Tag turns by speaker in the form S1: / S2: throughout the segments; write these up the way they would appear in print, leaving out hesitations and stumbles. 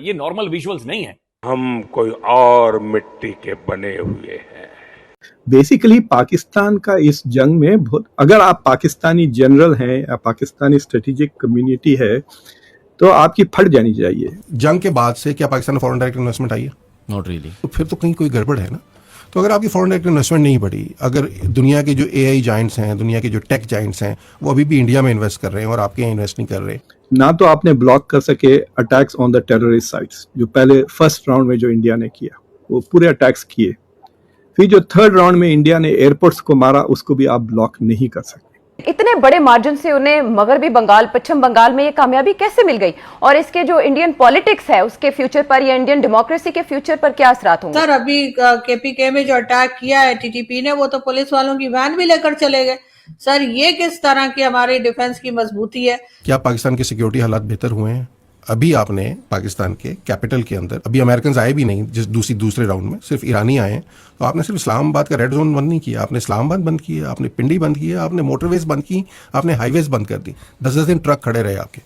S1: ये normal visuals नहीं है।
S2: हम कोई और मिट्टी के बने हुए हैं।
S3: बेसिकली पाकिस्तान का इस जंग में बहुत, अगर आप पाकिस्तानी जनरल हैं या पाकिस्तानी स्ट्रेटेजिक कम्युनिटी है तो आपकी फट जानी चाहिए।
S4: जंग के बाद से क्या पाकिस्तान में फॉरेन डायरेक्ट इन्वेस्टमेंट आई है?
S5: Not really.
S4: तो फिर तो कहीं कोई गड़बड़ है ना। तो अगर आपकी फॉरेन डायरेक्ट इन्वेस्टमेंट नहीं बढ़ी, अगर दुनिया के जो एआई जाइंट्स हैं, दुनिया के जो टेक जाइंट्स हैं, वो अभी भी इंडिया में इन्वेस्ट कर रहे हैं और आपके यहाँ इन्वेस्ट नहीं कर रहे,
S3: ना तो आपने ब्लॉक कर सके attacks on the terrorist sites, जो पहले फर्स्ट राउंड में जो इंडिया ने किया वो पूरे अटैक्स किए, फिर जो थर्ड राउंड में इंडिया ने एयरपोर्ट्स को मारा उसको भी आप ब्लॉक नहीं कर सकते।
S6: इतने बड़े मार्जिन से उन्हें मगरबी बंगाल, पश्चिम बंगाल में ये कामयाबी कैसे मिल गई, और इसके जो इंडियन पॉलिटिक्स है उसके फ्यूचर पर या इंडियन डेमोक्रेसी के फ्यूचर पर क्या असरात होंगे?
S7: सर अभी केपीके में जो अटैक किया है टीटीपी ने, वो तो पुलिस वालों की वैन भी लेकर चले गए। सर ये किस तरह की हमारी डिफेंस की मजबूती है? क्या
S4: पाकिस्तान के सिक्योरिटी हालात बेहतर हुए हैं? अभी आपने पाकिस्तान के कैपिटल के अंदर, अभी अमेरिकन आए भी नहीं जिस दूसरे राउंड में, सिर्फ ईरानी आए हैं, तो आपने सिर्फ इस्लामाबाद का रेड जोन बंद नहीं किया, आपने इस्लामाबाद बंद किया, आपने पिंडी बंद किया, आपने मोटरवेज बंद की, आपने हाईवेज बंद कर दी, 10-10 दिन ट्रक खड़े रहे आपके,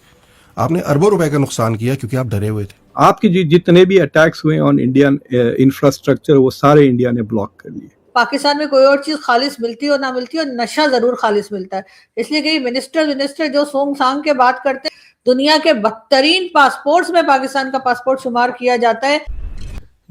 S4: आपने अरबों रुपए का नुकसान किया क्योंकि आप डरे हुए थे।
S3: आपके जितने भी अटैक्स हुए ऑन इंडियन इंफ्रास्ट्रक्चर वो सारे इंडिया ने ब्लॉक कर लिए।
S7: पाकिस्तान में कोई और चीज खालिस मिलती हो ना मिलती हो, नशा जरूर खालिस मिलता है। इसलिए कई मिनिस्टर जो सोंग सांग के बात करते हैं, दुनिया के बदतरीन पासपोर्ट्स में पाकिस्तान का पासपोर्ट शुमार किया जाता है।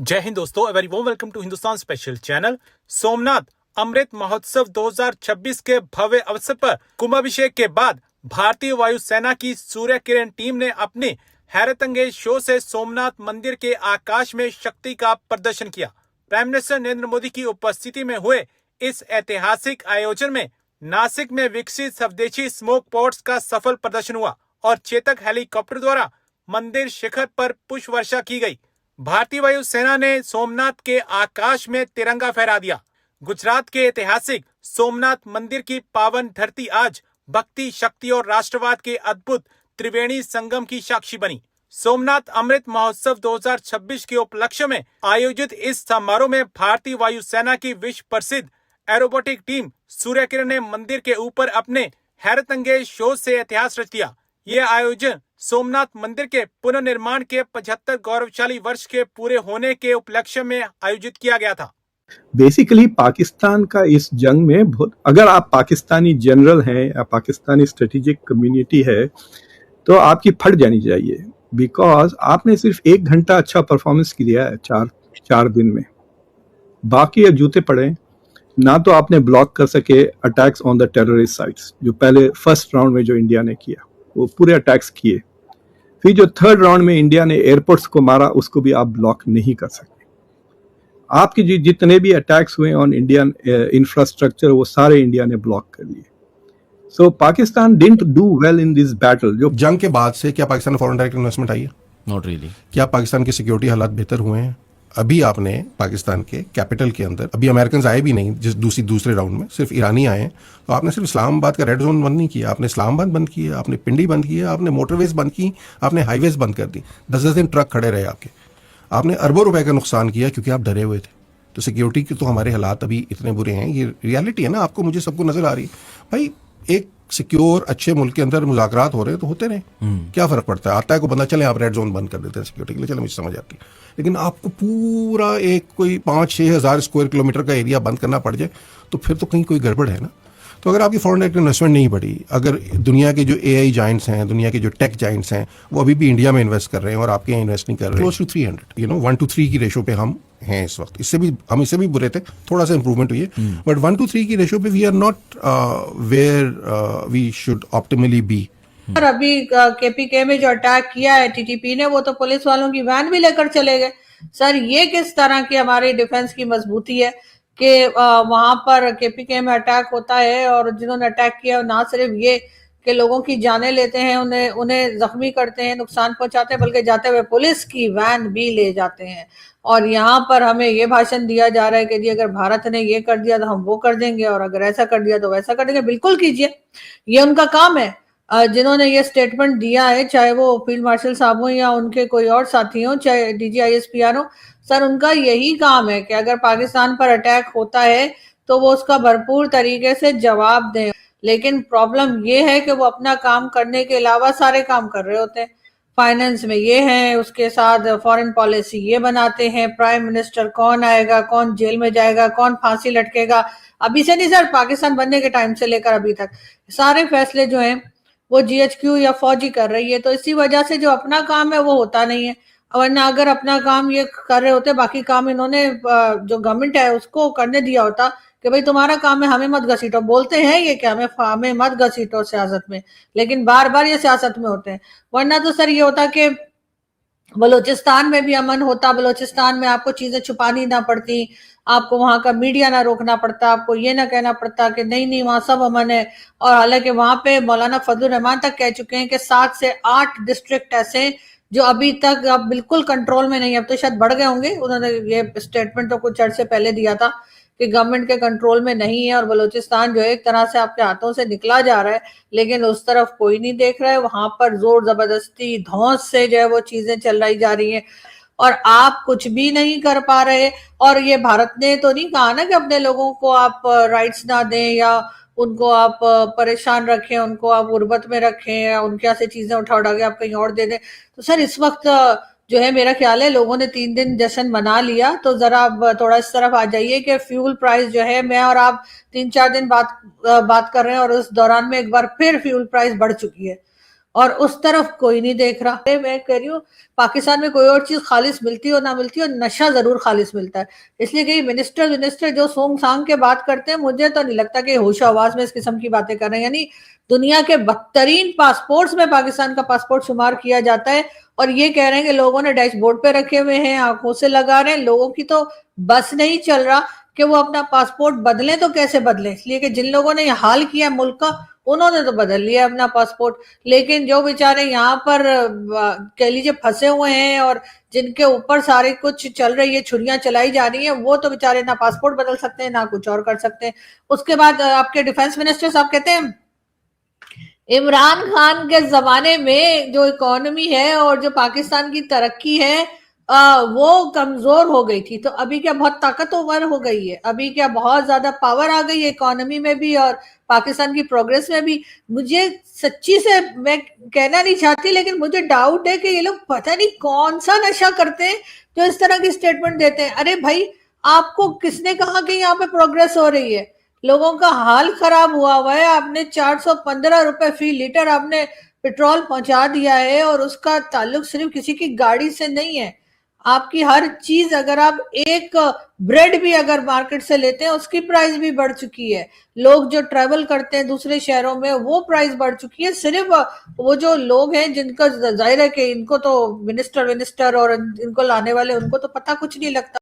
S8: जय हिंद दोस्तों, very warm welcome to Hindustan special channel. Somnath Amrit Mahotsav 2026 के भव्य अवसर पर कुंभाभिषेक के बाद भारतीय वायुसेना की सूर्य किरण टीम ने अपने हैरतअंगेज शो से सोमनाथ मंदिर के आकाश में शक्ति का प्रदर्शन किया। प्राइम मिनिस्टर नरेंद्र मोदी की उपस्थिति में हुए इस ऐतिहासिक आयोजन में नासिक में विकसित स्वदेशी स्मोक पॉट्स का सफल प्रदर्शन हुआ और चेतक हेलीकॉप्टर द्वारा मंदिर शिखर पर पुष्प वर्षा की गई। भारतीय वायुसेना ने सोमनाथ के आकाश में तिरंगा फहरा दिया। गुजरात के ऐतिहासिक सोमनाथ मंदिर की पावन धरती आज भक्ति, शक्ति और राष्ट्रवाद के अद्भुत त्रिवेणी संगम की साक्षी बनी। सोमनाथ अमृत महोत्सव 2026 के उपलक्ष्य में आयोजित इस समारोह में भारतीय वायुसेना की विश्व प्रसिद्ध एरोबोटिक टीम सूर्य किरण ने मंदिर के ऊपर अपने हैरतअंगेज शो से इतिहास रच दिया। यह आयोजन सोमनाथ मंदिर के पुनर्निर्माण के 75 गौरवशाली वर्ष के पूरे होने के उपलक्ष्य में आयोजित किया गया था।
S3: बेसिकली पाकिस्तान का इस जंग में बहुत, अगर आप पाकिस्तानी जनरल हैं या पाकिस्तानी स्ट्रेटेजिक कम्युनिटी है तो आपकी फट जानी चाहिए, बिकॉज आपने सिर्फ 1 घंटा अच्छा परफॉर्मेंस किया है चार दिन में, बाकी अब जूते पड़े। ना तो आपने ब्लॉक कर सके attacks on the terrorist sites, जो पहले फर्स्ट राउंड में जो इंडिया ने किया वो पूरे अटैक्स किए, फिर जो थर्ड राउंड में इंडिया ने एयरपोर्ट्स को मारा उसको भी आप ब्लॉक नहीं कर सकते। आपके जितने भी अटैक्स हुए ऑन इंडियन इंफ्रास्ट्रक्चर वो सारे इंडिया ने ब्लॉक कर लिए। So Pakistan didn't do well in this battle. जो
S4: जंग के बाद से क्या पाकिस्तान में फॉरेन डायरेक्ट इन्वेस्टमेंट आई है?
S5: Not really.
S4: क्या पाकिस्तान के सिक्योरिटी हालात बेहतर हुए हैं? अभी आपने पाकिस्तान के कैपिटल के अंदर, अभी अमेरिकन आए भी नहीं जिस दूसरे राउंड में, सिर्फ ईरानी आए हैं, तो आपने सिर्फ इस्लामाबाद का रेड जोन बंद नहीं किया, आपने इस्लामाबाद बंद किया, आपने पिंडी बंद किया, आपने मोटरवेज बंद की, आपने हाईवेज बंद कर दी, 10-10 दिन ट्रक खड़े रहे आपके, आपने अरबों रुपए का नुकसान किया क्योंकि आप डरे हुए थे। तो सिक्योरिटी के तो हमारे हालात अभी इतने बुरे हैं, ये रियलिटी है ना, आपको मुझे सबको नजर आ रही है। भाई एक सिक्योर अच्छे मुल्क के अंदर मुज़ाकरात हो रहे हैं तो होते रहे, क्या फर्क पड़ता है? आता है को बंदा, चले आप रेड जोन बंद कर देते हैं सिक्योरिटी के लिए, चले मुझे समझ आती है, लेकिन आपको पूरा एक कोई 5-6 हज़ार स्क्वायर किलोमीटर का एरिया बंद करना पड़ जाए तो फिर तो कहीं कोई गड़बड़ है ना। तो अगर आपकी फॉरेन डायरेक्ट इन्वेस्टमेंट नहीं बढ़ी, अगर दुनिया के जो एआई जाइंट्स हैं, दुनिया के जो टेक जाइंट्स हैं, वो अभी भी इंडिया में इन्वेस्ट कर रहे हैं और आपके यहाँ इन्वेस्ट नहीं कर रहे, क्लोज टू 300, 1-3 की रेशो पे हम हैं इस वक्त। हम इससे भी बुरे थे, थोड़ा सा इंप्रूवमेंट हुई है, बट 1-3 की रेशो पे we are not where we should optimally be.
S7: Sir अभी केपीके में जो अटैक किया है टीटीपी ने, वो तो पुलिस वालों की वैन भी लेकर चले गए। सर ये किस तरह की हमारी डिफेंस की मजबूती है कि वहां पर केपीके में अटैक होता है और जिन्होंने अटैक किया ना सिर्फ ये कि लोगों की जानें लेते हैं, उन्हें जख्मी करते हैं, नुकसान पहुंचाते हैं, बल्कि जाते हुए पुलिस की वैन भी ले जाते हैं। और यहाँ पर हमें ये भाषण दिया जा रहा है कि जी अगर भारत ने ये कर दिया तो हम वो कर देंगे, और अगर ऐसा कर दिया तो वैसा कर देंगे। बिल्कुल कीजिए, ये उनका काम है। जिन्होंने ये स्टेटमेंट दिया है, चाहे वो फील्ड मार्शल साहब हो या उनके कोई और साथी हो, चाहे DGISPR हो, सर उनका यही काम है कि अगर पाकिस्तान पर अटैक होता है तो वो उसका भरपूर तरीके से जवाब दें। लेकिन प्रॉब्लम ये है कि वो अपना काम करने के अलावा सारे काम कर रहे होते हैं। फाइनेंस में ये हैं, उसके साथ फॉरेन पॉलिसी ये बनाते हैं, प्राइम मिनिस्टर कौन आएगा, कौन जेल में जाएगा, कौन फांसी लटकेगा। अभी से नहीं सर, पाकिस्तान बनने के टाइम से लेकर अभी तक सारे फैसले जो हैं वो जीएचक्यू या फौजी कर रही है। तो इसी वजह से जो अपना काम है वो होता नहीं है, वरना अगर अपना काम ये कर रहे होते, बाकी काम इन्होंने जो गवर्नमेंट है उसको करने दिया होता कि भाई तुम्हारा काम है, हमें मत घसीटो। बोलते हैं ये कि हमें मत घसीटो सियासत में, लेकिन बार बार ये सियासत में होते हैं। वरना तो सर ये होता कि बलूचिस्तान में भी अमन होता, बलूचिस्तान में आपको चीजें छुपानी ना पड़ती, आपको वहां का मीडिया ना रोकना पड़ता, आपको ये ना कहना पड़ता कि नहीं नहीं वहां सब अमन है। और हालांकि वहां पे मौलाना फजलुर रहमान तक कह चुके हैं कि 7 से 8 डिस्ट्रिक्ट ऐसे हैं जो अभी तक अब बिल्कुल कंट्रोल में नहीं, अब तो शायद बढ़ गए होंगे। उन्होंने ये स्टेटमेंट तो कुछ अर्से पहले दिया था कि गवर्नमेंट के कंट्रोल में नहीं है और बलूचिस्तान जो है एक तरह से आपके हाथों से निकला जा रहा है, लेकिन उस तरफ कोई नहीं देख रहा है। वहां पर जोर जबरदस्ती धौंस से जो है वो चीजें चलाई जा रही हैं और आप कुछ भी नहीं कर पा रहे। और ये भारत ने तो नहीं कहा ना कि अपने लोगों को आप राइट्स ना दें या उनको आप परेशान रखें, उनको आप गुर्बत में रखें या उनके यहाँ से चीजें उठा उठा के आप कहीं और दे दें। तो सर इस वक्त जो है मेरा ख्याल है लोगों ने 3 दिन जश्न मना लिया, तो जरा अब थोड़ा इस तरफ आ जाइए कि फ्यूल प्राइस जो है, मैं और आप 3-4 दिन बात कर रहे हैं और उस दौरान में एक बार फिर फ्यूल प्राइस बढ़ चुकी है और उस तरफ कोई नहीं देख रहा। मैं कह रही हूँ पाकिस्तान में कोई और चीज खालिस मिलती हो ना मिलती हो, नशा जरूर खालिस मिलता है। इसलिए कि मिनिस्टर जो सोंग सांग के बात करते हैं, मुझे तो नहीं लगता कि होशो आवाज में इस किस्म की बातें कर रहे हैं। यानी दुनिया के बदतरीन पासपोर्ट्स में पाकिस्तान का पासपोर्ट शुमार किया जाता है और ये कह रहे हैं कि लोगों ने डैशबोर्ड पे रखे हुए हैं, आंखों से लगा रहे हैं। लोगों की तो बस नहीं चल रहा कि वो अपना पासपोर्ट बदलें तो कैसे बदलें, इसलिए कि जिन लोगों ने ये हाल किया मुल्क का उन्होंने तो बदल लिया अपना पासपोर्ट, लेकिन जो बेचारे यहाँ पर कह लीजिए फंसे हुए हैं और जिनके ऊपर सारे कुछ चल रही है, छुरियां चलाई जा रही है, वो तो बेचारे ना पासपोर्ट बदल सकते हैं ना कुछ और कर सकते हैं। उसके बाद आपके डिफेंस मिनिस्टर साहब कहते हैं इमरान खान के जमाने में जो इकोनॉमी है और जो पाकिस्तान की तरक्की है वो कमजोर हो गई थी, तो अभी क्या बहुत ताकतवर हो गई है, अभी क्या बहुत ज्यादा पावर आ गई है इकोनॉमी में भी और पाकिस्तान की प्रोग्रेस में भी। मुझे सच्ची से मैं कहना नहीं चाहती, लेकिन मुझे डाउट है कि ये लोग पता नहीं कौन सा नशा करते हैं जो इस तरह की स्टेटमेंट देते हैं। अरे भाई आपको किसने कहा कि यहाँ पे प्रोग्रेस हो रही है? लोगों का हाल खराब हुआ है। आपने 415 रुपए फी लीटर आपने पेट्रोल पहुंचा दिया है और उसका ताल्लुक सिर्फ किसी की गाड़ी से नहीं है। आपकी हर चीज, अगर आप एक ब्रेड भी अगर मार्केट से लेते हैं उसकी प्राइस भी बढ़ चुकी है। लोग जो ट्रेवल करते हैं दूसरे शहरों में वो प्राइस बढ़ चुकी है। सिर्फ वो जो लोग हैं जिनका जाहिर है कि इनको तो मिनिस्टर और इनको लाने वाले उनको तो पता कुछ नहीं लगता।